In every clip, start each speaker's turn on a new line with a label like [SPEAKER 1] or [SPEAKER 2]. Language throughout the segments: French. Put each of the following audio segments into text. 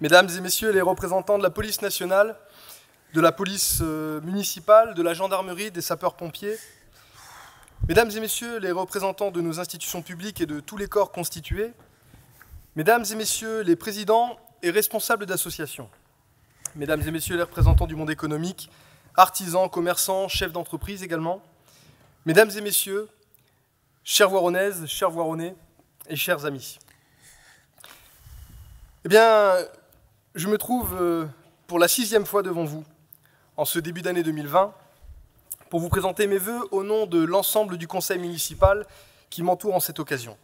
[SPEAKER 1] Mesdames et messieurs les représentants de la police nationale, de la police municipale, de la gendarmerie, des sapeurs-pompiers, mesdames et messieurs les représentants de nos institutions publiques et de tous les corps constitués, mesdames et messieurs les présidents et responsables d'associations, mesdames et messieurs les représentants du monde économique, artisans, commerçants, chefs d'entreprise également, mesdames et messieurs, chères Voironnaises, chers Voironnais et chers amis. Eh bien, je me trouve pour la 6e fois devant vous, en ce début d'année 2020, pour vous présenter mes vœux au nom de l'ensemble du conseil municipal qui m'entoure en cette occasion.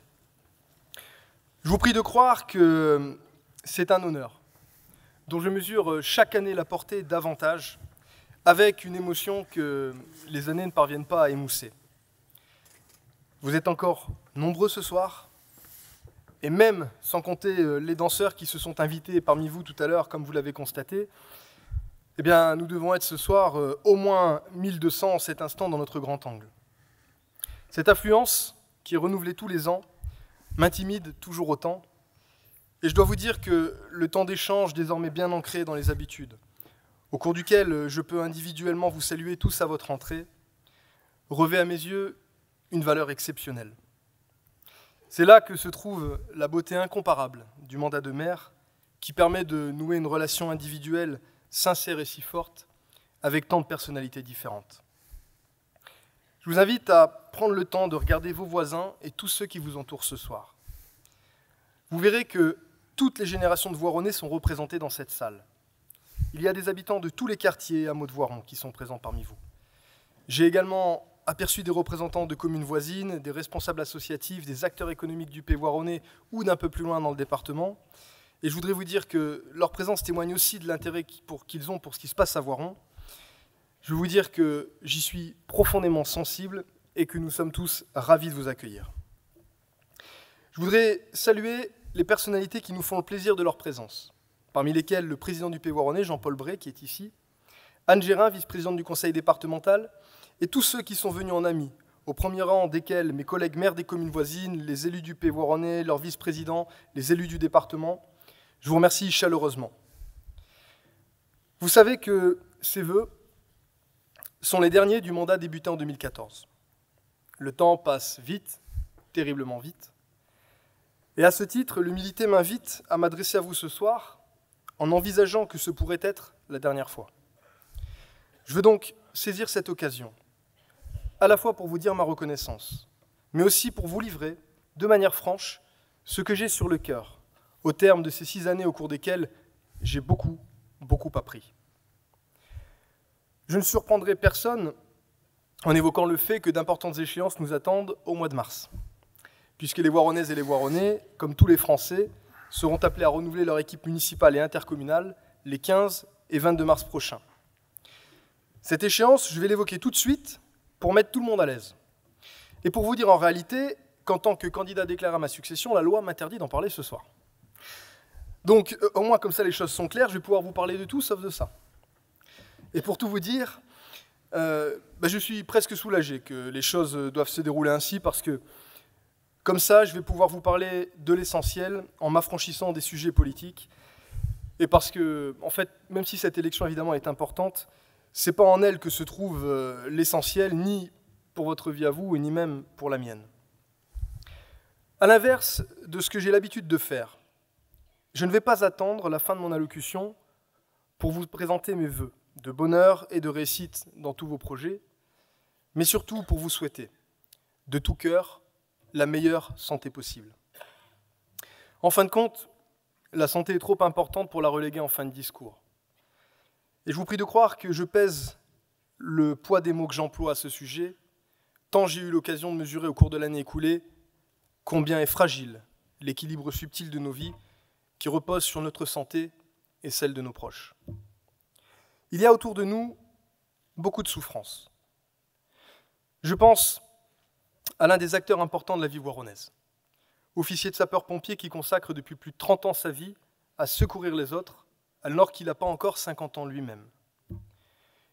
[SPEAKER 1] Je vous prie de croire que c'est un honneur, dont je mesure chaque année la portée davantage, avec une émotion que les années ne parviennent pas à émousser. Vous êtes encore nombreux ce soir, et même sans compter les danseurs qui se sont invités parmi vous tout à l'heure, comme vous l'avez constaté, eh bien, nous devons être ce soir au moins 1200 en cet instant dans notre grand angle. Cette affluence, qui est renouvelée tous les ans, m'intimide toujours autant, et je dois vous dire que le temps d'échange désormais bien ancré dans les habitudes, au cours duquel je peux individuellement vous saluer tous à votre entrée, revêt à mes yeux une valeur exceptionnelle. C'est là que se trouve la beauté incomparable du mandat de maire qui permet de nouer une relation individuelle sincère et si forte avec tant de personnalités différentes. Je vous invite à prendre le temps de regarder vos voisins et tous ceux qui vous entourent ce soir. Vous verrez que toutes les générations de Voironnais sont représentées dans cette salle. Il y a des habitants de tous les quartiers et hameaux de Voiron qui sont présents parmi vous. J'ai également aperçu des représentants de communes voisines, des responsables associatifs, des acteurs économiques du Pays voironnais ou d'un peu plus loin dans le département. Et je voudrais vous dire que leur présence témoigne aussi de l'intérêt qu'ils ont pour ce qui se passe à Voiron. Je veux vous dire que j'y suis profondément sensible et que nous sommes tous ravis de vous accueillir. Je voudrais saluer les personnalités qui nous font le plaisir de leur présence, parmi lesquelles le président du Pays voironnais, Jean-Paul Bray, qui est ici, Anne Gérin, vice-présidente du conseil départemental, et tous ceux qui sont venus en amis, au premier rang desquels mes collègues maires des communes voisines, les élus du Pays voironnais, leurs vice-présidents, les élus du département, je vous remercie chaleureusement. Vous savez que ces vœux sont les derniers du mandat débuté en 2014. Le temps passe vite, terriblement vite, et à ce titre, l'humilité m'invite à m'adresser à vous ce soir en envisageant que ce pourrait être la dernière fois. Je veux donc saisir cette occasion, à la fois pour vous dire ma reconnaissance, mais aussi pour vous livrer, de manière franche, ce que j'ai sur le cœur, au terme de ces 6 années au cours desquelles j'ai beaucoup appris. Je ne surprendrai personne en évoquant le fait que d'importantes échéances nous attendent au mois de mars, puisque les Voironnaises et les Voironnais, comme tous les Français, seront appelés à renouveler leur équipe municipale et intercommunale les 15 et 22 mars prochains. Cette échéance, je vais l'évoquer tout de suite pour mettre tout le monde à l'aise. Et pour vous dire en réalité qu'en tant que candidat déclaré à ma succession, la loi m'interdit d'en parler ce soir. Donc, au moins comme ça les choses sont claires, je vais pouvoir vous parler de tout sauf de ça. Et pour tout vous dire, je suis presque soulagé que les choses doivent se dérouler ainsi parce que, comme ça, je vais pouvoir vous parler de l'essentiel en m'affranchissant des sujets politiques. Et parce que, en fait, même si cette élection évidemment est importante, c'est pas en elle que se trouve l'essentiel, ni pour votre vie à vous, ni même pour la mienne. À l'inverse de ce que j'ai l'habitude de faire, je ne vais pas attendre la fin de mon allocution pour vous présenter mes vœux de bonheur et de réussite dans tous vos projets, mais surtout pour vous souhaiter, de tout cœur, la meilleure santé possible. En fin de compte, la santé est trop importante pour la reléguer en fin de discours. Et je vous prie de croire que je pèse le poids des mots que j'emploie à ce sujet, tant j'ai eu l'occasion de mesurer au cours de l'année écoulée combien est fragile l'équilibre subtil de nos vies qui repose sur notre santé et celle de nos proches. Il y a autour de nous beaucoup de souffrances. Je pense à l'un des acteurs importants de la vie voironnaise, officier de sapeur-pompier qui consacre depuis plus de 30 ans sa vie à secourir les autres, alors qu'il n'a pas encore 50 ans lui-même.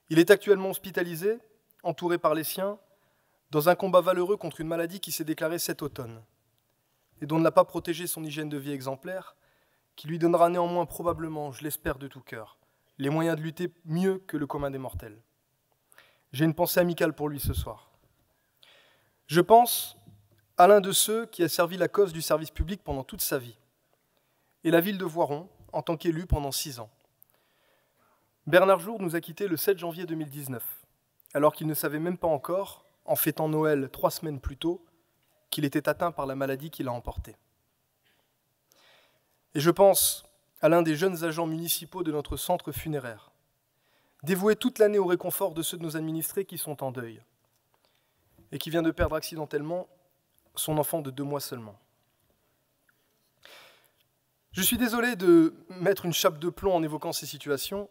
[SPEAKER 1] Il est actuellement hospitalisé, entouré par les siens, dans un combat valeureux contre une maladie qui s'est déclarée cet automne, et dont ne l'a pas protégé son hygiène de vie exemplaire, qui lui donnera néanmoins probablement, je l'espère de tout cœur, les moyens de lutter mieux que le commun des mortels. J'ai une pensée amicale pour lui ce soir. Je pense à l'un de ceux qui a servi la cause du service public pendant toute sa vie, et la ville de Voiron en tant qu'élu pendant 6 ans. Bernard Jourde nous a quittés le 7 janvier 2019, alors qu'il ne savait même pas encore, en fêtant Noël 3 semaines plus tôt, qu'il était atteint par la maladie qui l'a emporté. Et je pense à l'un des jeunes agents municipaux de notre centre funéraire, dévoué toute l'année au réconfort de ceux de nos administrés qui sont en deuil, et qui vient de perdre accidentellement son enfant de 2 mois seulement. Je suis désolé de mettre une chape de plomb en évoquant ces situations,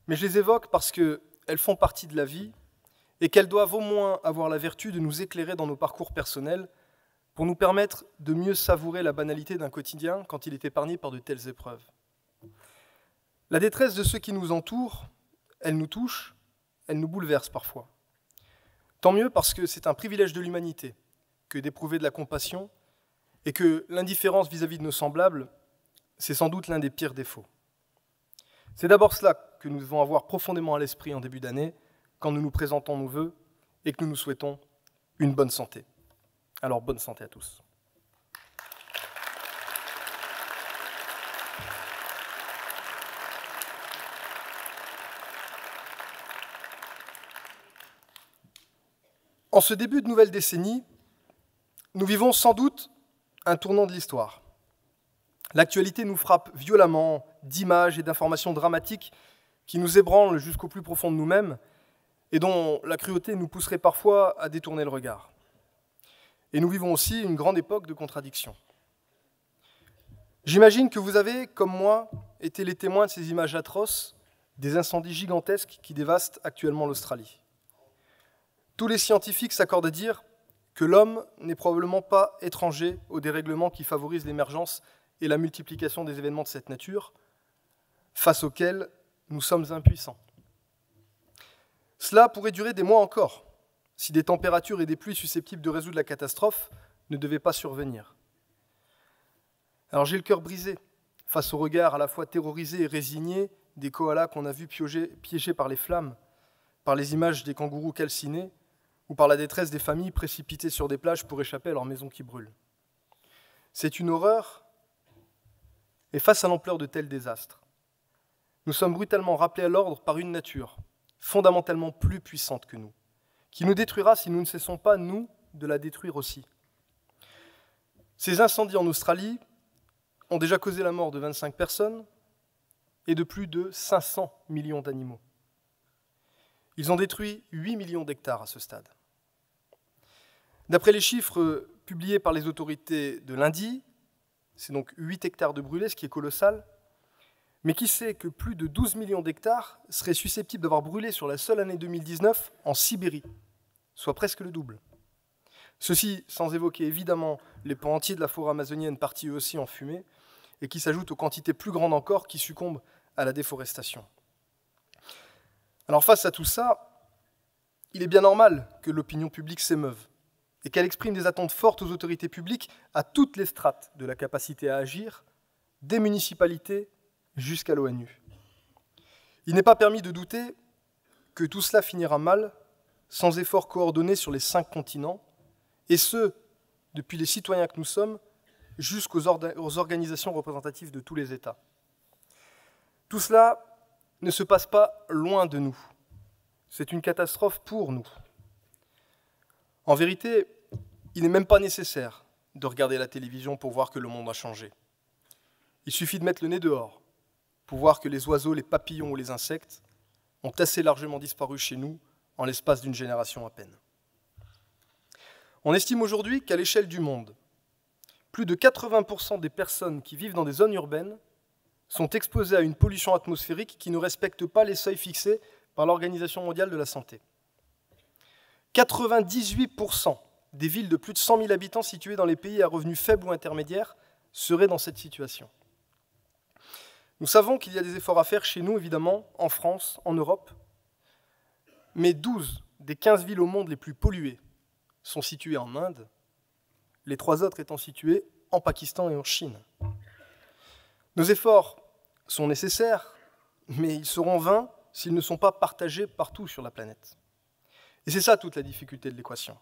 [SPEAKER 1] mais je les évoque parce qu'elles font partie de la vie et qu'elles doivent au moins avoir la vertu de nous éclairer dans nos parcours personnels pour nous permettre de mieux savourer la banalité d'un quotidien quand il est épargné par de telles épreuves. La détresse de ceux qui nous entourent, elle nous touche, elle nous bouleverse parfois. Tant mieux parce que c'est un privilège de l'humanité que d'éprouver de la compassion et que l'indifférence vis-à-vis de nos semblables, c'est sans doute l'un des pires défauts. C'est d'abord cela que nous devons avoir profondément à l'esprit en début d'année, quand nous nous présentons nos vœux et que nous nous souhaitons une bonne santé. Alors, bonne santé à tous. En ce début de nouvelle décennie, nous vivons sans doute un tournant de l'histoire. L'actualité nous frappe violemment d'images et d'informations dramatiques qui nous ébranlent jusqu'au plus profond de nous-mêmes et dont la cruauté nous pousserait parfois à détourner le regard. Et nous vivons aussi une grande époque de contradictions. J'imagine que vous avez, comme moi, été les témoins de ces images atroces, des incendies gigantesques qui dévastent actuellement l'Australie. Tous les scientifiques s'accordent à dire que l'homme n'est probablement pas étranger aux dérèglements qui favorisent l'émergence et la multiplication des événements de cette nature, face auxquels nous sommes impuissants. Cela pourrait durer des mois encore, si des températures et des pluies susceptibles de résoudre la catastrophe ne devaient pas survenir. Alors j'ai le cœur brisé face au regard à la fois terrorisé et résigné des koalas qu'on a vus piégés par les flammes, par les images des kangourous calcinés ou par la détresse des familles précipitées sur des plages pour échapper à leurs maisons qui brûlent. C'est une horreur, et face à l'ampleur de tels désastres, nous sommes brutalement rappelés à l'ordre par une nature fondamentalement plus puissante que nous, qui nous détruira si nous ne cessons pas, nous, de la détruire aussi. Ces incendies en Australie ont déjà causé la mort de 25 personnes et de plus de 500 millions d'animaux. Ils ont détruit 8 millions d'hectares à ce stade. D'après les chiffres publiés par les autorités de lundi, c'est donc 8 hectares de brûlés, ce qui est colossal, mais qui sait que plus de 12 millions d'hectares seraient susceptibles d'avoir brûlé sur la seule année 2019 en Sibérie, soit presque le double. Ceci sans évoquer évidemment les pans entiers de la forêt amazonienne partis eux aussi en fumée, et qui s'ajoutent aux quantités plus grandes encore qui succombent à la déforestation. Alors face à tout ça, il est bien normal que l'opinion publique s'émeuve et qu'elle exprime des attentes fortes aux autorités publiques à toutes les strates de la capacité à agir, des municipalités jusqu'à l'ONU. Il n'est pas permis de douter que tout cela finira mal sans efforts coordonnés sur les 5 continents, et ce, depuis les citoyens que nous sommes jusqu'aux organisations représentatives de tous les États. Tout cela ne se passe pas loin de nous. C'est une catastrophe pour nous. En vérité, il n'est même pas nécessaire de regarder la télévision pour voir que le monde a changé. Il suffit de mettre le nez dehors pour voir que les oiseaux, les papillons ou les insectes ont assez largement disparu chez nous en l'espace d'une génération à peine. On estime aujourd'hui qu'à l'échelle du monde, plus de 80% des personnes qui vivent dans des zones urbaines sont exposées à une pollution atmosphérique qui ne respecte pas les seuils fixés par l'Organisation mondiale de la santé. 98% des villes de plus de 100 000 habitants situées dans les pays à revenus faibles ou intermédiaires seraient dans cette situation. Nous savons qu'il y a des efforts à faire chez nous, évidemment, en France, en Europe, mais 12 des 15 villes au monde les plus polluées sont situées en Inde, les 3 autres étant situées en Pakistan et en Chine. Nos efforts sont nécessaires, mais ils seront vains s'ils ne sont pas partagés partout sur la planète. Et c'est ça toute la difficulté de l'équation.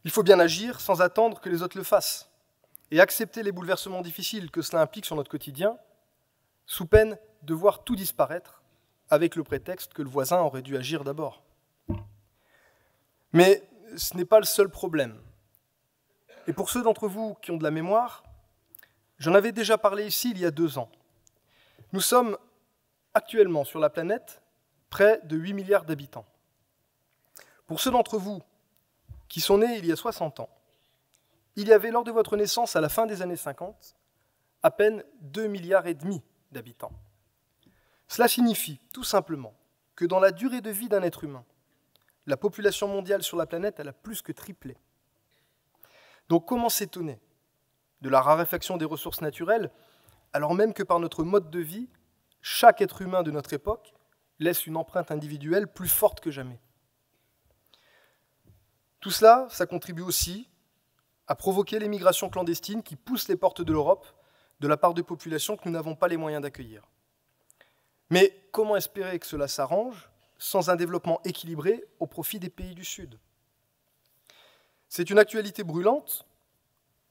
[SPEAKER 1] Il faut bien agir sans attendre que les autres le fassent et accepter les bouleversements difficiles que cela implique sur notre quotidien, sous peine de voir tout disparaître avec le prétexte que le voisin aurait dû agir d'abord. Mais ce n'est pas le seul problème. Et pour ceux d'entre vous qui ont de la mémoire, j'en avais déjà parlé ici il y a 2 ans. Nous sommes actuellement sur la planète près de 8 milliards d'habitants. Pour ceux d'entre vous qui sont nés il y a 60 ans, il y avait lors de votre naissance à la fin des années 50 à peine 2,5 milliards d'habitants. Cela signifie tout simplement que dans la durée de vie d'un être humain, la population mondiale sur la planète elle a plus que triplé. Donc comment s'étonner de la raréfaction des ressources naturelles, alors même que par notre mode de vie, chaque être humain de notre époque laisse une empreinte individuelle plus forte que jamais. Tout cela, ça contribue aussi à provoquer les migrations clandestines qui poussent les portes de l'Europe de la part de populations que nous n'avons pas les moyens d'accueillir. Mais comment espérer que cela s'arrange sans un développement équilibré au profit des pays du Sud ? C'est une actualité brûlante,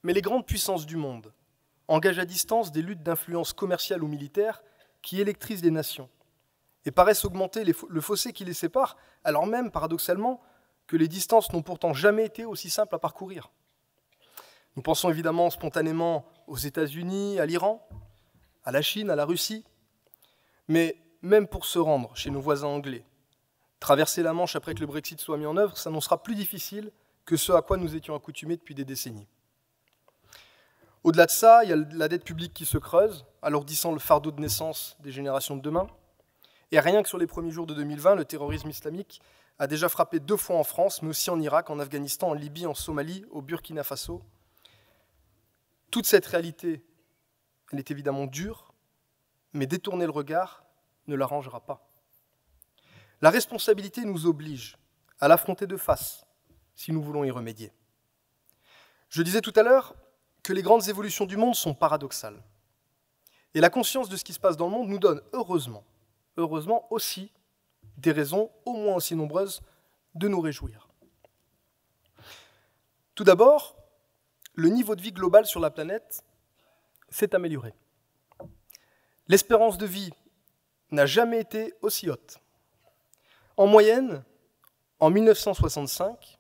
[SPEAKER 1] mais les grandes puissances du monde engagent à distance des luttes d'influence commerciale ou militaire qui électrisent les nations et paraissent augmenter le fossé qui les sépare, alors même, paradoxalement, que les distances n'ont pourtant jamais été aussi simples à parcourir. Nous pensons évidemment spontanément aux États-Unis, à l'Iran, à la Chine, à la Russie, mais même pour se rendre chez nos voisins anglais, traverser la Manche après que le Brexit soit mis en œuvre s'annoncera plus difficile que ce à quoi nous étions accoutumés depuis des décennies. Au-delà de ça, il y a la dette publique qui se creuse, alourdissant le fardeau de naissance des générations de demain. Et rien que sur les premiers jours de 2020, le terrorisme islamique a déjà frappé 2 fois en France, mais aussi en Irak, en Afghanistan, en Libye, en Somalie, au Burkina Faso. Toute cette réalité, elle est évidemment dure, mais détourner le regard ne l'arrangera pas. La responsabilité nous oblige à l'affronter de face, si nous voulons y remédier. Je disais tout à l'heure que les grandes évolutions du monde sont paradoxales. Et la conscience de ce qui se passe dans le monde nous donne, heureusement aussi, des raisons au moins aussi nombreuses de nous réjouir. Tout d'abord, le niveau de vie global sur la planète s'est amélioré. L'espérance de vie n'a jamais été aussi haute. En moyenne, en 1965,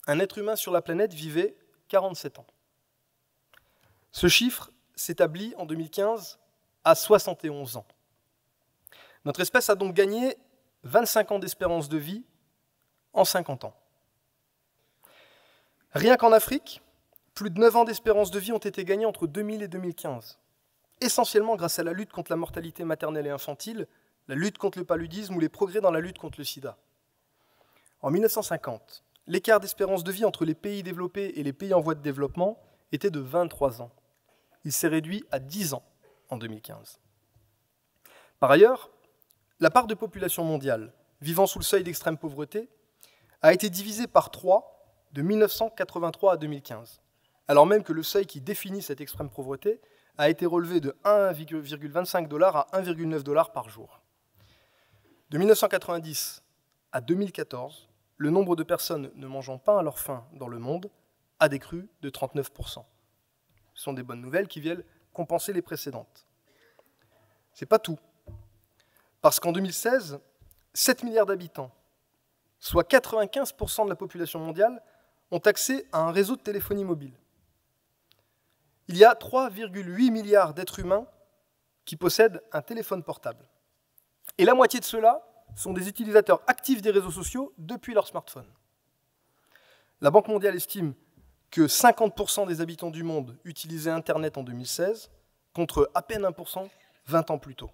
[SPEAKER 1] un être humain sur la planète vivait 47 ans. Ce chiffre s'établit en 2015 à 71 ans. Notre espèce a donc gagné 25 ans d'espérance de vie en 50 ans. Rien qu'en Afrique, plus de 9 ans d'espérance de vie ont été gagnés entre 2000 et 2015, essentiellement grâce à la lutte contre la mortalité maternelle et infantile, la lutte contre le paludisme ou les progrès dans la lutte contre le sida. En 1950, l'écart d'espérance de vie entre les pays développés et les pays en voie de développement était de 23 ans. Il s'est réduit à 10 ans en 2015. Par ailleurs, la part de population mondiale vivant sous le seuil d'extrême pauvreté a été divisée par 3 de 1983 à 2015, alors même que le seuil qui définit cette extrême pauvreté a été relevé de 1,25 $ à 1,9 $ par jour. De 1990 à 2014, le nombre de personnes ne mangeant pas à leur faim dans le monde a décru de 39%. Ce sont des bonnes nouvelles qui viennent compenser les précédentes. Ce n'est pas tout. Parce qu'en 2016, 7 milliards d'habitants, soit 95% de la population mondiale, ont accès à un réseau de téléphonie mobile. Il y a 3,8 milliards d'êtres humains qui possèdent un téléphone portable. Et la moitié de ceux-là sont des utilisateurs actifs des réseaux sociaux depuis leur smartphone. La Banque mondiale estime que 50% des habitants du monde utilisaient Internet en 2016, contre à peine 1% 20 ans plus tôt.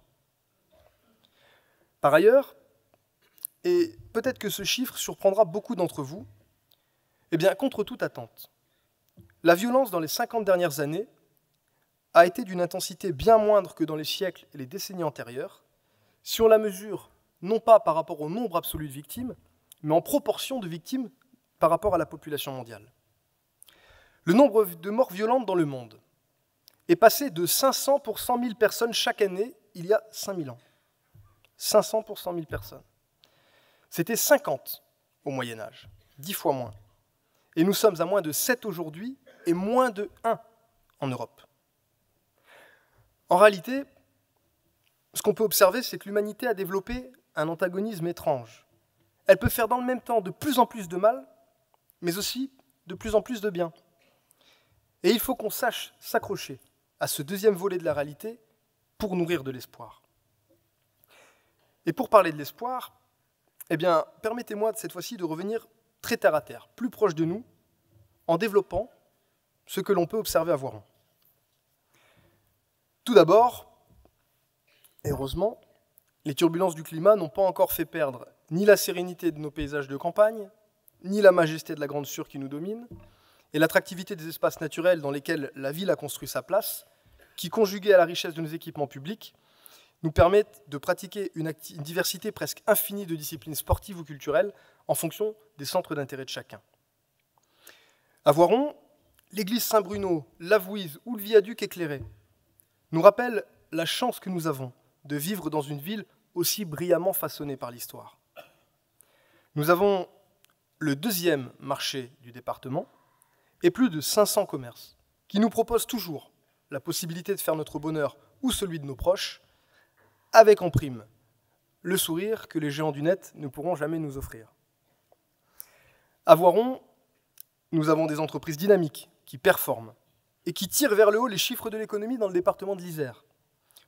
[SPEAKER 1] Par ailleurs, et peut-être que ce chiffre surprendra beaucoup d'entre vous, eh bien, contre toute attente, la violence dans les 50 dernières années a été d'une intensité bien moindre que dans les siècles et les décennies antérieures, si on la mesure non pas par rapport au nombre absolu de victimes, mais en proportion de victimes par rapport à la population mondiale. Le nombre de morts violentes dans le monde est passé de 500 pour 100 000 personnes chaque année il y a 5000 ans. 500 pour 100 000 personnes. C'était 50 au Moyen-Âge, 10 fois moins. Et nous sommes à moins de 7 aujourd'hui et moins de 1 en Europe. En réalité, ce qu'on peut observer, c'est que l'humanité a développé un antagonisme étrange. Elle peut faire dans le même temps de plus en plus de mal, mais aussi de plus en plus de bien. Et il faut qu'on sache s'accrocher à ce deuxième volet de la réalité pour nourrir de l'espoir. Et pour parler de l'espoir, eh bien, permettez-moi cette fois-ci de revenir très terre à terre, plus proche de nous, en développant ce que l'on peut observer à Voiron. Tout d'abord, et heureusement, les turbulences du climat n'ont pas encore fait perdre ni la sérénité de nos paysages de campagne, ni la majesté de la Grande Sûre qui nous domine, et l'attractivité des espaces naturels dans lesquels la ville a construit sa place, qui, conjugués à la richesse de nos équipements publics, nous permettent de pratiquer une diversité presque infinie de disciplines sportives ou culturelles en fonction des centres d'intérêt de chacun. À Voiron, l'église Saint-Bruno, l'Avouise ou le viaduc éclairé nous rappellent la chance que nous avons de vivre dans une ville aussi brillamment façonnée par l'histoire. Nous avons le deuxième marché du département et plus de 500 commerces qui nous proposent toujours la possibilité de faire notre bonheur ou celui de nos proches, avec en prime le sourire que les géants du net ne pourront jamais nous offrir. À Voiron, nous avons des entreprises dynamiques qui performent et qui tirent vers le haut les chiffres de l'économie dans le département de l'Isère.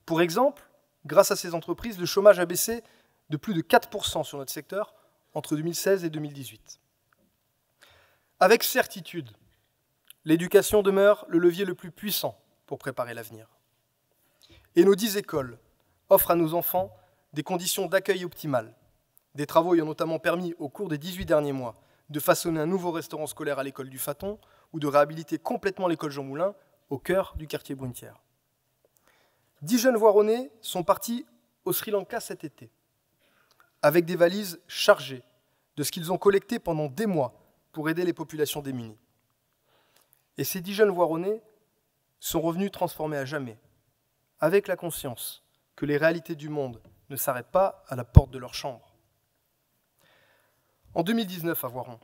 [SPEAKER 1] Pour exemple, grâce à ces entreprises, le chômage a baissé de plus de 4% sur notre secteur entre 2016 et 2018. Avec certitude, l'éducation demeure le levier le plus puissant pour préparer l'avenir. Et nos 10 écoles offrent à nos enfants des conditions d'accueil optimales. Des travaux ayant notamment permis, au cours des 18 derniers mois, de façonner un nouveau restaurant scolaire à l'école du Faton ou de réhabiliter complètement l'école Jean Moulin au cœur du quartier Brunetière. 10 jeunes Voironnais sont partis au Sri Lanka cet été, avec des valises chargées de ce qu'ils ont collecté pendant des mois pour aider les populations démunies. Et ces 10 jeunes Voironnais sont revenus transformés à jamais, avec la conscience que les réalités du monde ne s'arrêtent pas à la porte de leur chambre. En 2019, à Voiron,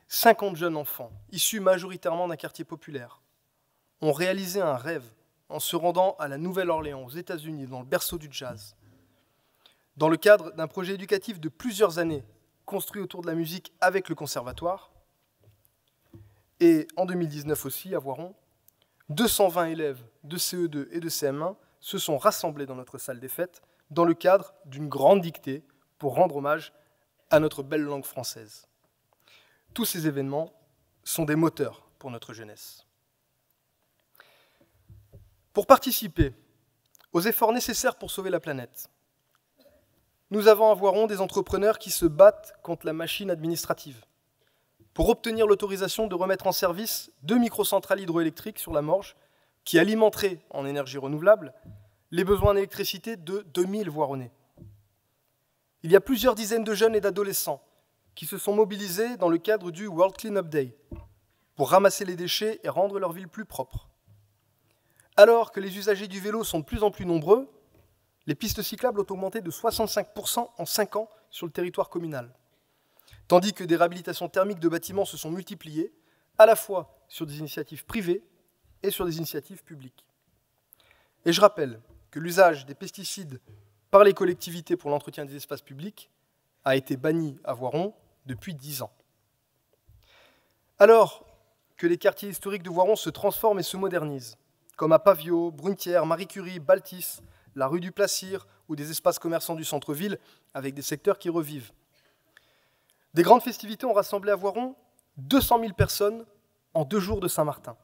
[SPEAKER 1] 50 jeunes enfants, issus majoritairement d'un quartier populaire, ont réalisé un rêve en se rendant à la Nouvelle-Orléans, aux États-Unis, dans le berceau du jazz, dans le cadre d'un projet éducatif de plusieurs années, construit autour de la musique avec le conservatoire. Et en 2019 aussi, à Voiron, 220 élèves de CE2 et de CM1 se sont rassemblés dans notre salle des fêtes dans le cadre d'une grande dictée pour rendre hommage à notre belle langue française. Tous ces événements sont des moteurs pour notre jeunesse. Pour participer aux efforts nécessaires pour sauver la planète, nous avons à Voiron des entrepreneurs qui se battent contre la machine administrative pour obtenir l'autorisation de remettre en service 2 microcentrales hydroélectriques sur la Morge qui alimenteraient en énergie renouvelable les besoins en électricité de 2000 Voironnais. Il y a plusieurs dizaines de jeunes et d'adolescents qui se sont mobilisés dans le cadre du World Cleanup Day pour ramasser les déchets et rendre leur ville plus propre. Alors que les usagers du vélo sont de plus en plus nombreux, les pistes cyclables ont augmenté de 65% en 5 ans sur le territoire communal, tandis que des réhabilitations thermiques de bâtiments se sont multipliées, à la fois sur des initiatives privées et sur des initiatives publiques. Et je rappelle que l'usage des pesticides par les collectivités pour l'entretien des espaces publics a été banni à Voiron depuis 10 ans. Alors que les quartiers historiques de Voiron se transforment et se modernisent, comme à Paviot, Brunetière, Marie Curie, Baltis, la rue du Placir ou des espaces commerçants du centre-ville avec des secteurs qui revivent. Des grandes festivités ont rassemblé à Voiron 200 000 personnes en 2 jours de Saint-Martin,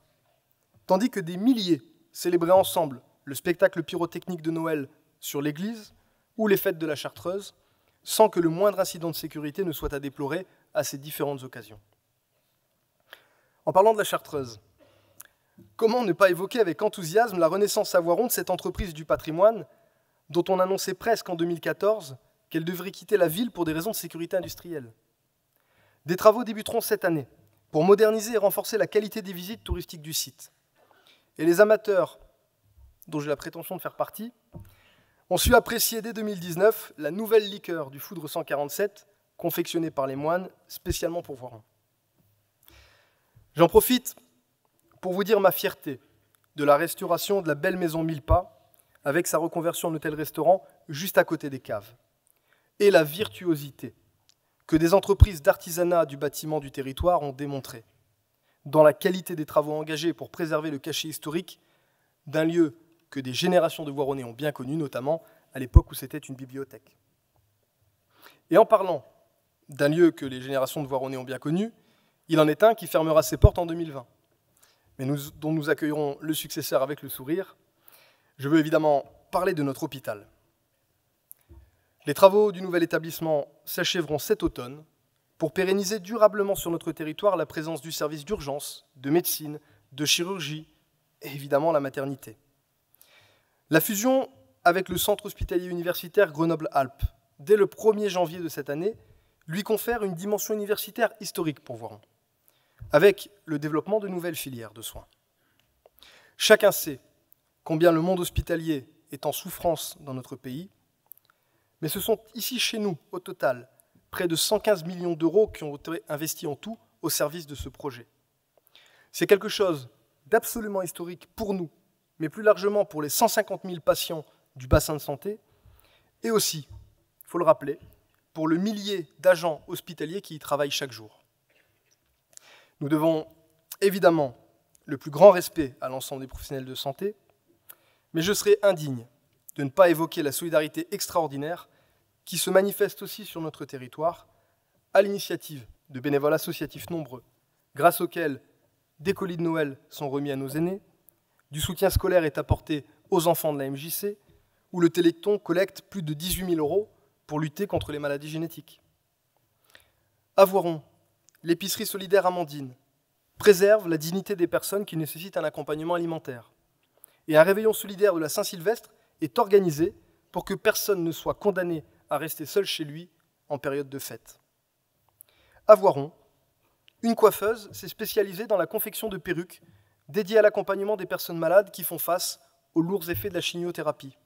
[SPEAKER 1] tandis que des milliers célébraient ensemble le spectacle pyrotechnique de Noël sur l'église ou les fêtes de la Chartreuse, sans que le moindre incident de sécurité ne soit à déplorer à ces différentes occasions. En parlant de la Chartreuse, comment ne pas évoquer avec enthousiasme la renaissance à Voiron de cette entreprise du patrimoine dont on annonçait presque en 2014 qu'elle devrait quitter la ville pour des raisons de sécurité industrielle. Des travaux débuteront cette année pour moderniser et renforcer la qualité des visites touristiques du site. Et les amateurs, dont j'ai la prétention de faire partie, ont su apprécier dès 2019 la nouvelle liqueur du Foudre 147, confectionnée par les moines spécialement pour Voiron. J'en profite pour vous dire ma fierté de la restauration de la belle maison Mille-Pas, avec sa reconversion en hôtel-restaurant juste à côté des caves, et la virtuosité que des entreprises d'artisanat du bâtiment du territoire ont démontré, dans la qualité des travaux engagés pour préserver le cachet historique d'un lieu que des générations de Voironnais ont bien connu, notamment à l'époque où c'était une bibliothèque. Et en parlant d'un lieu que les générations de Voironnais ont bien connu, il en est un qui fermera ses portes en 2020, mais dont nous accueillerons le successeur avec le sourire. Je veux évidemment parler de notre hôpital. Les travaux du nouvel établissement s'achèveront cet automne pour pérenniser durablement sur notre territoire la présence du service d'urgence, de médecine, de chirurgie et évidemment la maternité. La fusion avec le centre hospitalier universitaire Grenoble-Alpes, dès le 1er janvier de cette année, lui confère une dimension universitaire historique pour Voiron, avec le développement de nouvelles filières de soins. Chacun sait combien le monde hospitalier est en souffrance dans notre pays, mais ce sont ici chez nous, au total, près de 115 millions d'euros qui ont été investis en tout au service de ce projet. C'est quelque chose d'absolument historique pour nous, mais plus largement pour les 150 000 patients du bassin de santé, et aussi, il faut le rappeler, pour le millier d'agents hospitaliers qui y travaillent chaque jour. Nous devons évidemment le plus grand respect à l'ensemble des professionnels de santé, mais je serais indigne de ne pas évoquer la solidarité extraordinaire qui se manifeste aussi sur notre territoire, à l'initiative de bénévoles associatifs nombreux, grâce auxquels des colis de Noël sont remis à nos aînés, du soutien scolaire est apporté aux enfants de la MJC, où le Téléthon collecte plus de 18 000 euros pour lutter contre les maladies génétiques. À Voiron, l'épicerie solidaire Amandine préserve la dignité des personnes qui nécessitent un accompagnement alimentaire. Et un réveillon solidaire de la Saint-Sylvestre est organisé pour que personne ne soit condamné à rester seul chez lui en période de fête. À Voiron, une coiffeuse s'est spécialisée dans la confection de perruques dédiées à l'accompagnement des personnes malades qui font face aux lourds effets de la chimiothérapie,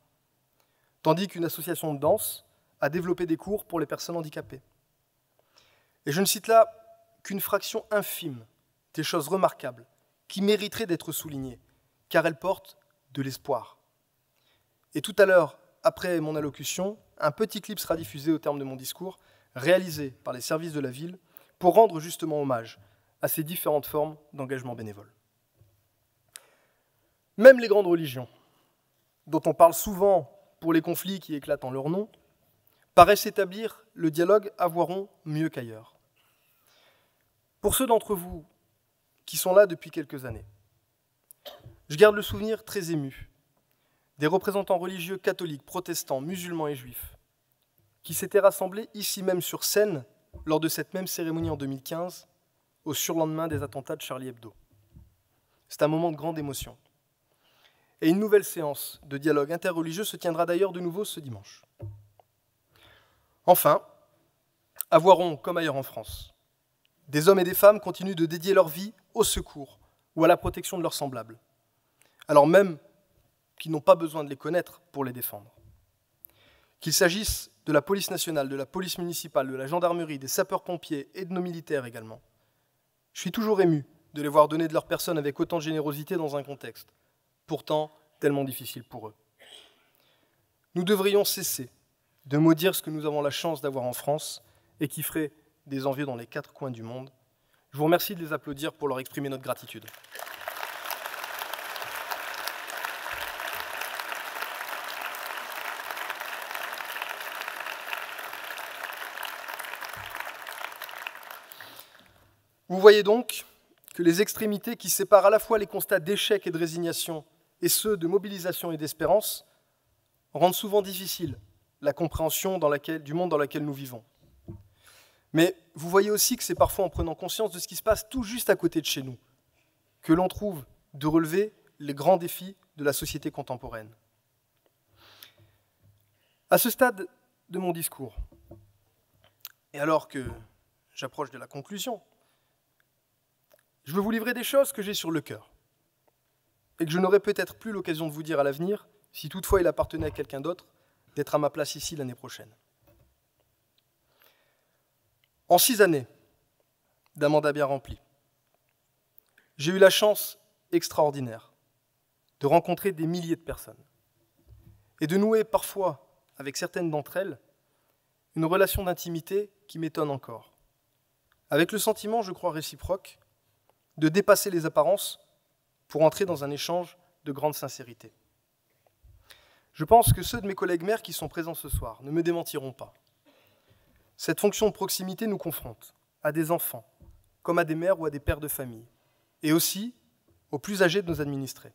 [SPEAKER 1] tandis qu'une association de danse a développé des cours pour les personnes handicapées. Et je ne cite là qu'une fraction infime des choses remarquables qui mériteraient d'être soulignées, car elles portent de l'espoir. Et tout à l'heure, après mon allocution, un petit clip sera diffusé au terme de mon discours, réalisé par les services de la ville, pour rendre justement hommage à ces différentes formes d'engagement bénévole. Même les grandes religions, dont on parle souvent pour les conflits qui éclatent en leur nom, paraissent établir le dialogue à Voiron mieux qu'ailleurs. Pour ceux d'entre vous qui sont là depuis quelques années, je garde le souvenir très ému des représentants religieux catholiques, protestants, musulmans et juifs qui s'étaient rassemblés ici même sur scène lors de cette même cérémonie en 2015, au surlendemain des attentats de Charlie Hebdo. C'est un moment de grande émotion. Et une nouvelle séance de dialogue interreligieux se tiendra d'ailleurs de nouveau ce dimanche. Enfin, à Voiron comme ailleurs en France, des hommes et des femmes continuent de dédier leur vie au secours ou à la protection de leurs semblables, alors même qu'ils n'ont pas besoin de les connaître pour les défendre. Qu'il s'agisse de la police nationale, de la police municipale, de la gendarmerie, des sapeurs-pompiers et de nos militaires également. Je suis toujours ému de les voir donner de leur personne avec autant de générosité dans un contexte pourtant tellement difficile pour eux. Nous devrions cesser de maudire ce que nous avons la chance d'avoir en France et qui ferait des envieux dans les 4 coins du monde. Je vous remercie de les applaudir pour leur exprimer notre gratitude. Vous voyez donc que les extrémités qui séparent à la fois les constats d'échec et de résignation et ceux de mobilisation et d'espérance rendent souvent difficile la compréhension du monde dans lequel nous vivons. Mais vous voyez aussi que c'est parfois en prenant conscience de ce qui se passe tout juste à côté de chez nous que l'on trouve de relever les grands défis de la société contemporaine. À ce stade de mon discours, et alors que j'approche de la conclusion, je veux vous livrer des choses que j'ai sur le cœur. et que je n'aurai peut-être plus l'occasion de vous dire à l'avenir, si toutefois il appartenait à quelqu'un d'autre, d'être à ma place ici l'année prochaine. En 6 années d'un mandat bien rempli, j'ai eu la chance extraordinaire de rencontrer des milliers de personnes et de nouer parfois, avec certaines d'entre elles, une relation d'intimité qui m'étonne encore, avec le sentiment, je crois réciproque, de dépasser les apparences pour entrer dans un échange de grande sincérité. Je pense que ceux de mes collègues maires qui sont présents ce soir ne me démentiront pas. Cette fonction de proximité nous confronte à des enfants, comme à des mères ou à des pères de famille, et aussi aux plus âgés de nos administrés.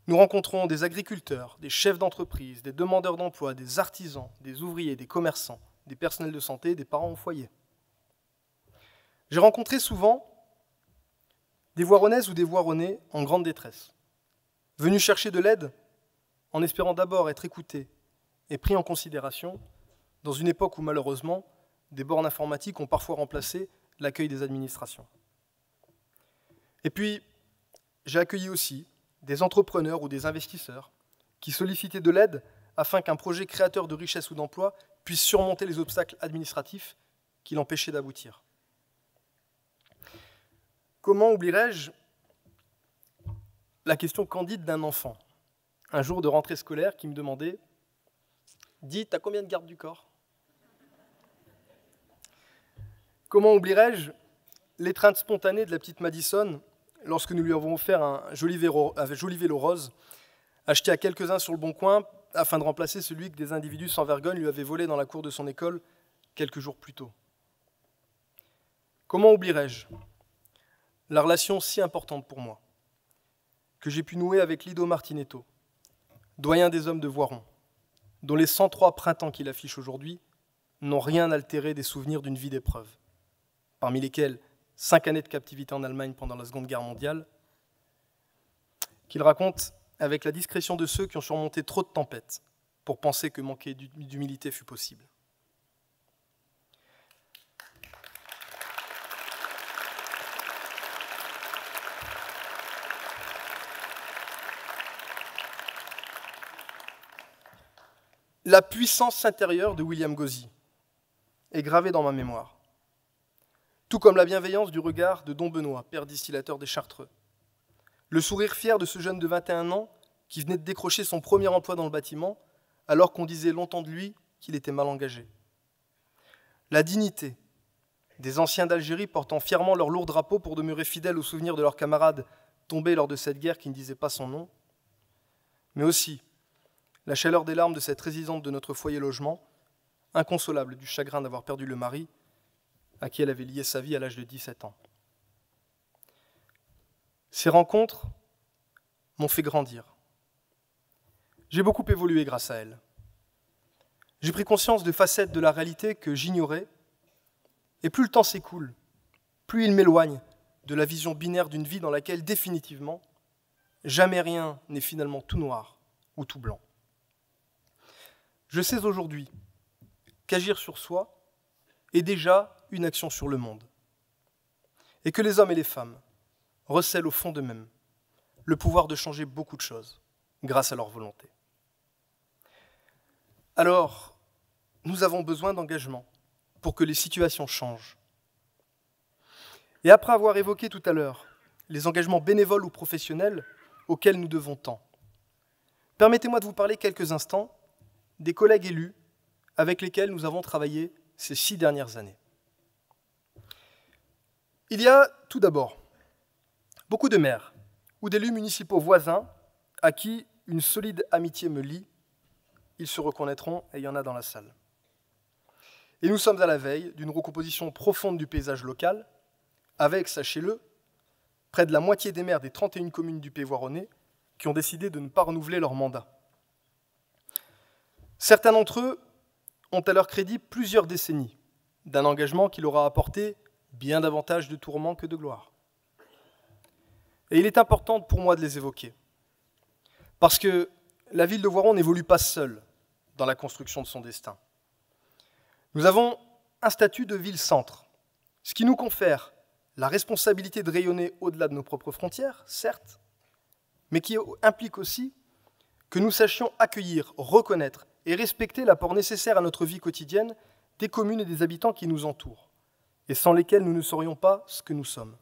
[SPEAKER 1] Nous rencontrons des agriculteurs, des chefs d'entreprise, des demandeurs d'emploi, des artisans, des ouvriers, des commerçants, des personnels de santé, des parents au foyer. J'ai rencontré souvent des Voironnaises ou des Voironnais en grande détresse, venus chercher de l'aide en espérant d'abord être écoutés et pris en considération dans une époque où malheureusement des bornes informatiques ont parfois remplacé l'accueil des administrations. Et puis, j'ai accueilli aussi des entrepreneurs ou des investisseurs qui sollicitaient de l'aide afin qu'un projet créateur de richesse ou d'emploi puisse surmonter les obstacles administratifs qui l'empêchaient d'aboutir. Comment oublierai-je la question candide d'un enfant, un jour de rentrée scolaire, qui me demandait « Dis, t'as combien de gardes du corps ?» Comment oublierai-je l'étreinte spontanée de la petite Madison lorsque nous lui avons offert un joli vélo rose, acheté à quelques-uns sur le Bon Coin, afin de remplacer celui que des individus sans vergogne lui avaient volé dans la cour de son école quelques jours plus tôt. Comment oublierai-je la relation si importante pour moi que j'ai pu nouer avec Lido Martinetto, doyen des hommes de Voiron, dont les 103 printemps qu'il affiche aujourd'hui n'ont rien altéré des souvenirs d'une vie d'épreuve, parmi lesquels 5 années de captivité en Allemagne pendant la Seconde Guerre mondiale, qu'il raconte avec la discrétion de ceux qui ont surmonté trop de tempêtes pour penser que manquer d'humilité fut possible. La puissance intérieure de William Gauzy est gravée dans ma mémoire, tout comme la bienveillance du regard de Don Benoît, père distillateur des Chartreux, le sourire fier de ce jeune de 21 ans qui venait de décrocher son premier emploi dans le bâtiment alors qu'on disait longtemps de lui qu'il était mal engagé, la dignité des anciens d'Algérie portant fièrement leur lourd drapeau pour demeurer fidèles aux souvenirs de leurs camarades tombés lors de cette guerre qui ne disait pas son nom, mais aussi la chaleur des larmes de cette résidente de notre foyer logement, inconsolable du chagrin d'avoir perdu le mari à qui elle avait lié sa vie à l'âge de 17 ans. Ces rencontres m'ont fait grandir. J'ai beaucoup évolué grâce à elles. J'ai pris conscience de facettes de la réalité que j'ignorais, et plus le temps s'écoule, plus il m'éloigne de la vision binaire d'une vie dans laquelle, définitivement, jamais rien n'est finalement tout noir ou tout blanc. Je sais aujourd'hui qu'agir sur soi est déjà une action sur le monde, et que les hommes et les femmes recèlent au fond d'eux-mêmes le pouvoir de changer beaucoup de choses grâce à leur volonté. Alors, nous avons besoin d'engagement pour que les situations changent. Et après avoir évoqué tout à l'heure les engagements bénévoles ou professionnels auxquels nous devons tant, permettez-moi de vous parler quelques instants des collègues élus avec lesquels nous avons travaillé ces 6 dernières années. Il y a tout d'abord beaucoup de maires ou d'élus municipaux voisins à qui une solide amitié me lie. Ils se reconnaîtront et il y en a dans la salle. Et nous sommes à la veille d'une recomposition profonde du paysage local avec, sachez-le, près de la moitié des maires des 31 communes du Pays voironnais qui ont décidé de ne pas renouveler leur mandat. Certains d'entre eux ont à leur crédit plusieurs décennies d'un engagement qui leur a apporté bien davantage de tourments que de gloire. Et il est important pour moi de les évoquer, parce que la ville de Voiron n'évolue pas seule dans la construction de son destin. Nous avons un statut de ville-centre, ce qui nous confère la responsabilité de rayonner au-delà de nos propres frontières, certes, mais qui implique aussi que nous sachions accueillir, reconnaître et respecter l'apport nécessaire à notre vie quotidienne des communes et des habitants qui nous entourent, et sans lesquels nous ne serions pas ce que nous sommes.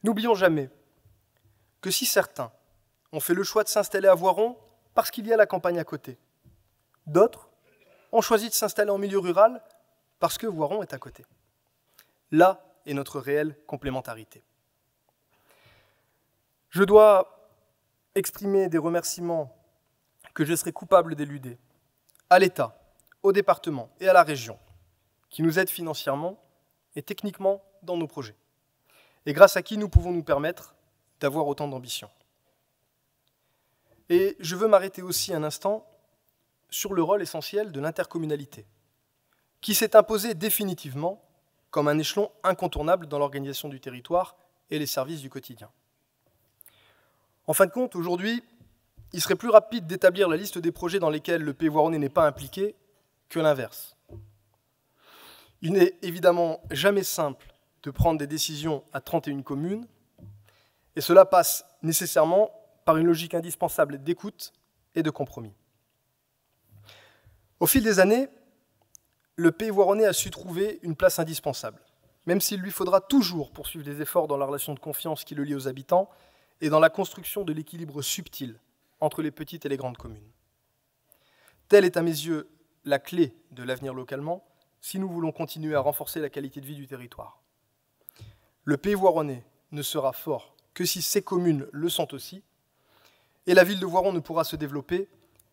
[SPEAKER 1] N'oublions jamais que si certains ont fait le choix de s'installer à Voiron parce qu'il y a la campagne à côté, d'autres ont choisi de s'installer en milieu rural parce que Voiron est à côté. Là est notre réelle complémentarité. Je dois exprimer des remerciements que je serai coupable d'éluder à l'État, au département et à la région, qui nous aident financièrement et techniquement dans nos projets, et grâce à qui nous pouvons nous permettre d'avoir autant d'ambition. Et je veux m'arrêter aussi un instant sur le rôle essentiel de l'intercommunalité, qui s'est imposé définitivement comme un échelon incontournable dans l'organisation du territoire et les services du quotidien. En fin de compte, aujourd'hui, il serait plus rapide d'établir la liste des projets dans lesquels le Pays voironnais n'est pas impliqué que l'inverse. Il n'est évidemment jamais simple de prendre des décisions à 31 communes, et cela passe nécessairement par une logique indispensable d'écoute et de compromis. Au fil des années, le Pays voironnais a su trouver une place indispensable, même s'il lui faudra toujours poursuivre des efforts dans la relation de confiance qui le lie aux habitants et dans la construction de l'équilibre subtil entre les petites et les grandes communes. Telle est à mes yeux la clé de l'avenir localement si nous voulons continuer à renforcer la qualité de vie du territoire. Le Pays voironnais ne sera fort que si ces communes le sont aussi, et la ville de Voiron ne pourra se développer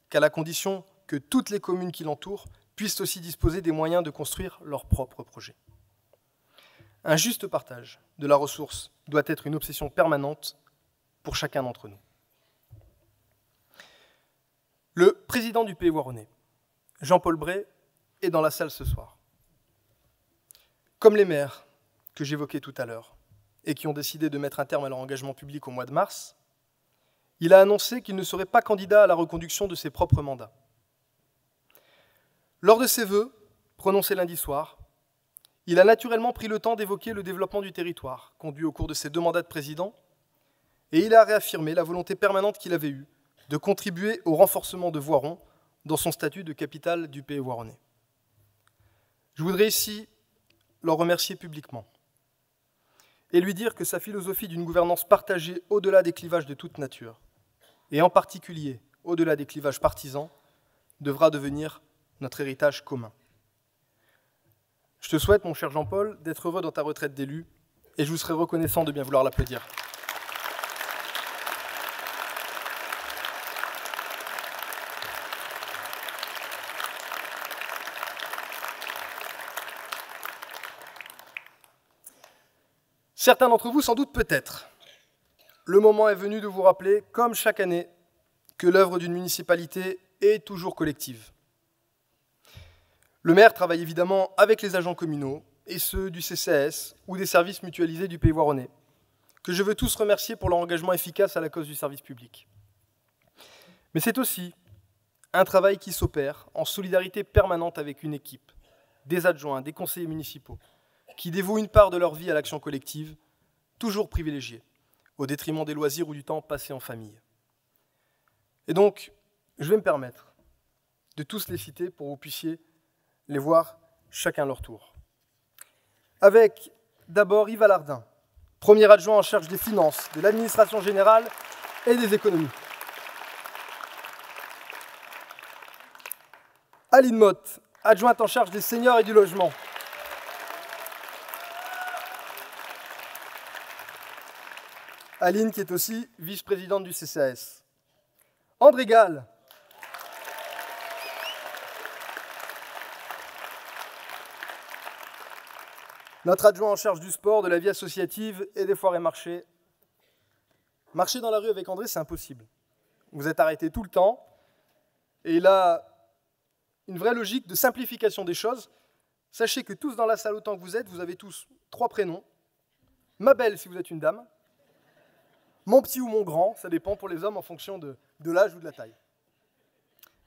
[SPEAKER 1] qu'à la condition que toutes les communes qui l'entourent puissent aussi disposer des moyens de construire leurs propres projets. Un juste partage de la ressource doit être une obsession permanente pour chacun d'entre nous. Le président du Pays voironnais, Jean-Paul Bray, est dans la salle ce soir. Comme les maires que j'évoquais tout à l'heure et qui ont décidé de mettre un terme à leur engagement public au mois de mars, il a annoncé qu'il ne serait pas candidat à la reconduction de ses propres mandats. Lors de ses vœux, prononcés lundi soir, il a naturellement pris le temps d'évoquer le développement du territoire, conduit au cours de ses 2 mandats de président, et il a réaffirmé la volonté permanente qu'il avait eue de contribuer au renforcement de Voiron dans son statut de capitale du Pays voironnais. Je voudrais ici le remercier publiquement et lui dire que sa philosophie d'une gouvernance partagée au-delà des clivages de toute nature, et en particulier au-delà des clivages partisans, devra devenir notre héritage commun. Je te souhaite, mon cher Jean-Paul, d'être heureux dans ta retraite d'élu, et je vous serai reconnaissant de bien vouloir l'applaudir. Certains d'entre vous, sans doute peut-être, le moment est venu de vous rappeler, comme chaque année, que l'œuvre d'une municipalité est toujours collective. Le maire travaille évidemment avec les agents communaux et ceux du CCAS ou des services mutualisés du Pays voironnais, que je veux tous remercier pour leur engagement efficace à la cause du service public. Mais c'est aussi un travail qui s'opère en solidarité permanente avec une équipe, des adjoints, des conseillers municipaux, qui dévouent une part de leur vie à l'action collective, toujours privilégiée, au détriment des loisirs ou du temps passé en famille. Et donc, je vais me permettre de tous les citer pour que vous puissiez les voir chacun leur tour. Avec d'abord Yves Alardin, premier adjoint en charge des finances, de l'administration générale et des économies. Aline Motte, adjointe en charge des seniors et du logement. Aline qui est aussi vice-présidente du CCAS. André Gall, notre adjoint en charge du sport, de la vie associative et des foires et marchés. Marcher dans la rue avec André, c'est impossible. Vous êtes arrêtés tout le temps, et il a une vraie logique de simplification des choses. Sachez que tous dans la salle, autant que vous êtes, vous avez tous 3 prénoms. Ma belle, si vous êtes une dame. Mon petit ou mon grand, ça dépend pour les hommes en fonction de l'âge ou de la taille.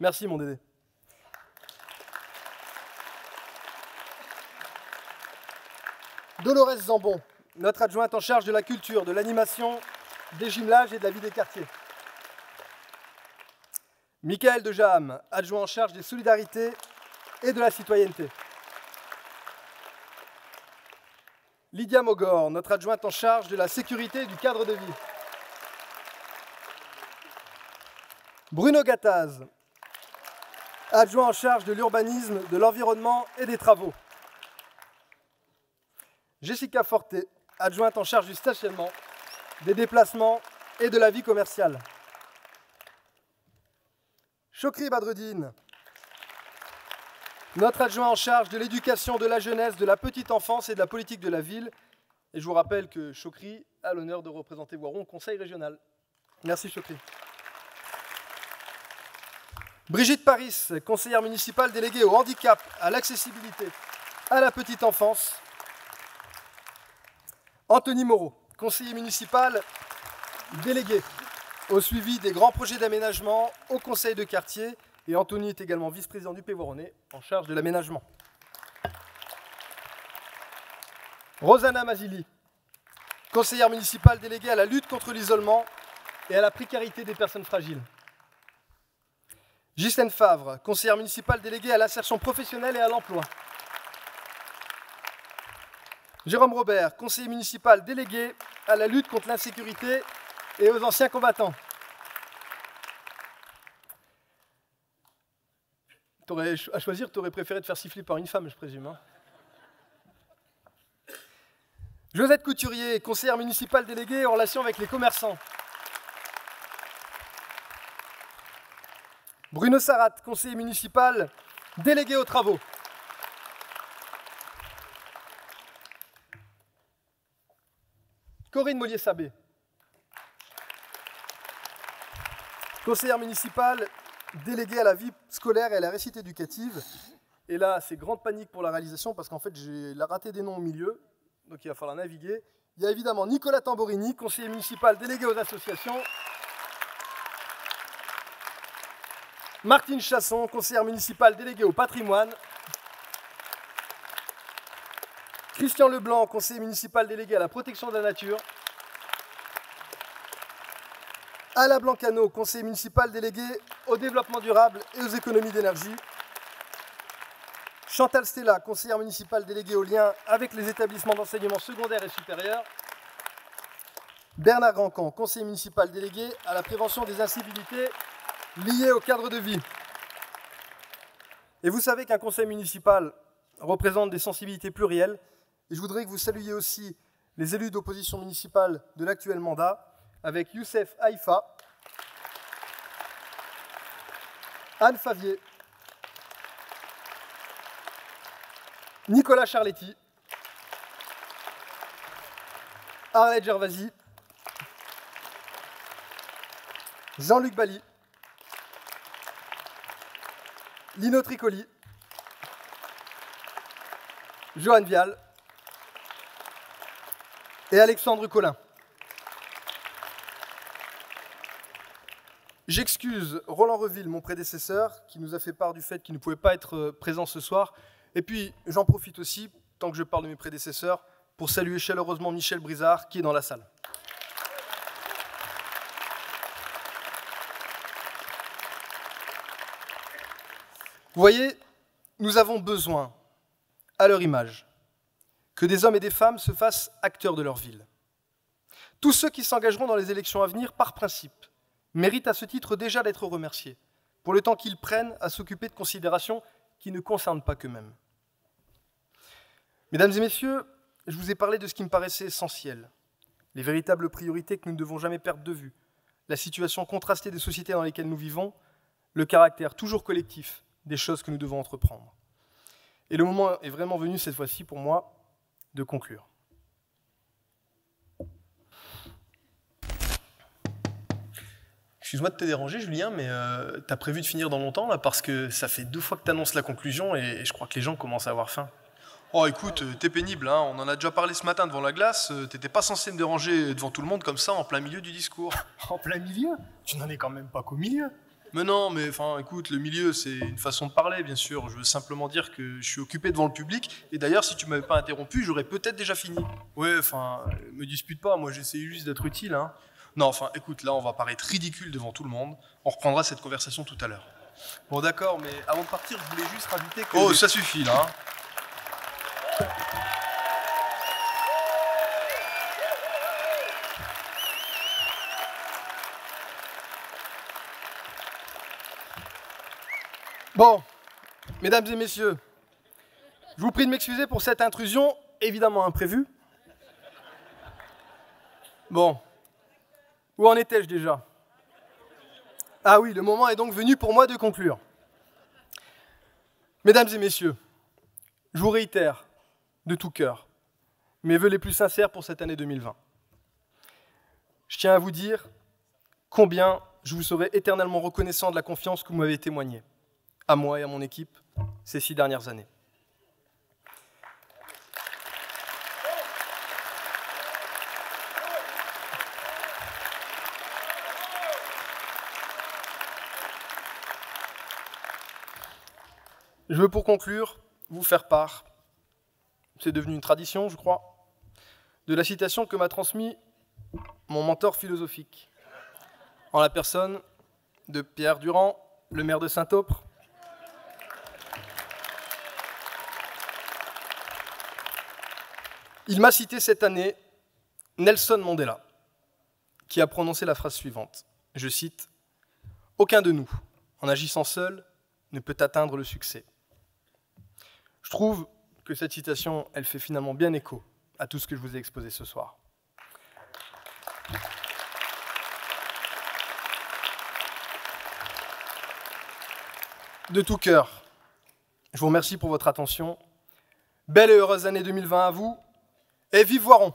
[SPEAKER 1] Merci, mon Dédé. Dolores Zambon, notre adjointe en charge de la culture, de l'animation, des jumelages et de la vie des quartiers. Michael Dejaham, adjoint en charge des solidarités et de la citoyenneté. Lydia Mogor, notre adjointe en charge de la sécurité et du cadre de vie. Bruno Gattaz, adjoint en charge de l'urbanisme, de l'environnement et des travaux. Jessica Forté, adjointe en charge du stationnement, des déplacements et de la vie commerciale. Chokri Badreddine, notre adjoint en charge de l'éducation, de la jeunesse, de la petite enfance et de la politique de la ville. Et je vous rappelle que Chokri a l'honneur de représenter Voiron au Conseil régional. Merci Chokri. Brigitte Paris, conseillère municipale déléguée au handicap, à l'accessibilité, à la petite enfance. Anthony Moreau, conseiller municipal délégué au suivi des grands projets d'aménagement au conseil de quartier. Et Anthony est également vice-président du Pays-Voironnais en charge de l'aménagement. Rosanna Mazili, conseillère municipale déléguée à la lutte contre l'isolement et à la précarité des personnes fragiles. Ghislaine Favre, conseillère municipale déléguée à l'insertion professionnelle et à l'emploi. Jérôme Robert, conseiller municipal délégué à la lutte contre l'insécurité et aux anciens combattants. À choisir, tu aurais préféré te faire siffler par une femme, je présume. Hein. Josette Couturier, conseillère municipale déléguée en relation avec les commerçants. Bruno Sarat, conseiller municipal délégué aux travaux. Corinne Mollier-Sabé, conseillère municipale déléguée à la vie scolaire et à la réussite éducative. Et là, c'est grande panique pour la réalisation parce qu'en fait, j'ai raté des noms au milieu, donc il va falloir naviguer. Il y a évidemment Nicolas Tamborini, conseiller municipal délégué aux associations. Martine Chasson, conseillère municipale déléguée au patrimoine. Christian Leblanc, conseiller municipal délégué à la protection de la nature. Alain Blancano, conseiller municipal délégué au développement durable et aux économies d'énergie. Chantal Stella, conseillère municipale déléguée aux liens avec les établissements d'enseignement secondaire et supérieur. Bernard Rancan, conseiller municipal délégué à la prévention des incivilités liées au cadre de vie. Et vous savez qu'un conseil municipal représente des sensibilités plurielles. Et je voudrais que vous saluiez aussi les élus d'opposition municipale de l'actuel mandat, avec Youssef Haïfa, Anne Favier, Nicolas Charletti, Arlette Gervasi, Jean-Luc Bali, Lino Tricoli, Johan Vial et Alexandre Collin. J'excuse Roland Reville, mon prédécesseur, qui nous a fait part du fait qu'il ne pouvait pas être présent ce soir. Et puis, j'en profite aussi, tant que je parle de mes prédécesseurs, pour saluer chaleureusement Michel Brizard, qui est dans la salle. Vous voyez, nous avons besoin, à leur image, que des hommes et des femmes se fassent acteurs de leur ville. Tous ceux qui s'engageront dans les élections à venir, par principe, méritent à ce titre déjà d'être remerciés pour le temps qu'ils prennent à s'occuper de considérations qui ne concernent pas qu'eux-mêmes. Mesdames et messieurs, je vous ai parlé de ce qui me paraissait essentiel, les véritables priorités que nous ne devons jamais perdre de vue, la situation contrastée des sociétés dans lesquelles nous vivons, le caractère toujours collectif des choses que nous devons entreprendre. Et le moment est vraiment venu cette fois-ci pour moi de conclure.
[SPEAKER 2] Excuse-moi de te déranger, Julien, mais t'as prévu de finir dans longtemps, là, parce que ça fait 2 fois que t'annonces la conclusion et je crois que les gens commencent à avoir faim.
[SPEAKER 3] Oh écoute, t'es pénible, hein. On en a déjà parlé ce matin devant la glace, t'étais pas censé me déranger devant tout le monde comme ça, en plein milieu du discours.
[SPEAKER 4] En plein milieu? Tu n'en es quand même pas qu'au milieu.
[SPEAKER 3] Mais non, mais enfin, écoute, le milieu, c'est une façon de parler, bien sûr. Je veux simplement dire que je suis occupé devant le public. Et d'ailleurs, si tu m'avais pas interrompu, j'aurais peut-être déjà fini. Ouais, enfin, me dispute pas, moi j'essayais juste d'être utile, hein. Non, enfin, écoute, là, on va paraître ridicule devant tout le monde. On reprendra cette conversation tout à l'heure.
[SPEAKER 1] Bon, d'accord, mais avant de partir, je voulais juste rajouter que...
[SPEAKER 3] Oh, ça suffit, là, hein.
[SPEAKER 1] Bon, mesdames et messieurs, je vous prie de m'excuser pour cette intrusion, évidemment imprévue. Bon, où en étais-je déjà? Ah oui, le moment est donc venu pour moi de conclure. Mesdames et messieurs, je vous réitère de tout cœur mes vœux les plus sincères pour cette année 2020. Je tiens à vous dire combien je vous serai éternellement reconnaissant de la confiance que vous m'avez témoignée, à moi et à mon équipe, ces 6 dernières années. Je veux pour conclure vous faire part, c'est devenu une tradition je crois, de la citation que m'a transmise mon mentor philosophique, en la personne de Pierre Durand, le maire de Saint-Aupre. Il m'a cité cette année Nelson Mandela, qui a prononcé la phrase suivante, je cite, « Aucun de nous, en agissant seul, ne peut atteindre le succès. » Je trouve que cette citation, elle fait finalement bien écho à tout ce que je vous ai exposé ce soir. De tout cœur, je vous remercie pour votre attention. Belle et heureuse année 2020 à vous, et vive Voiron!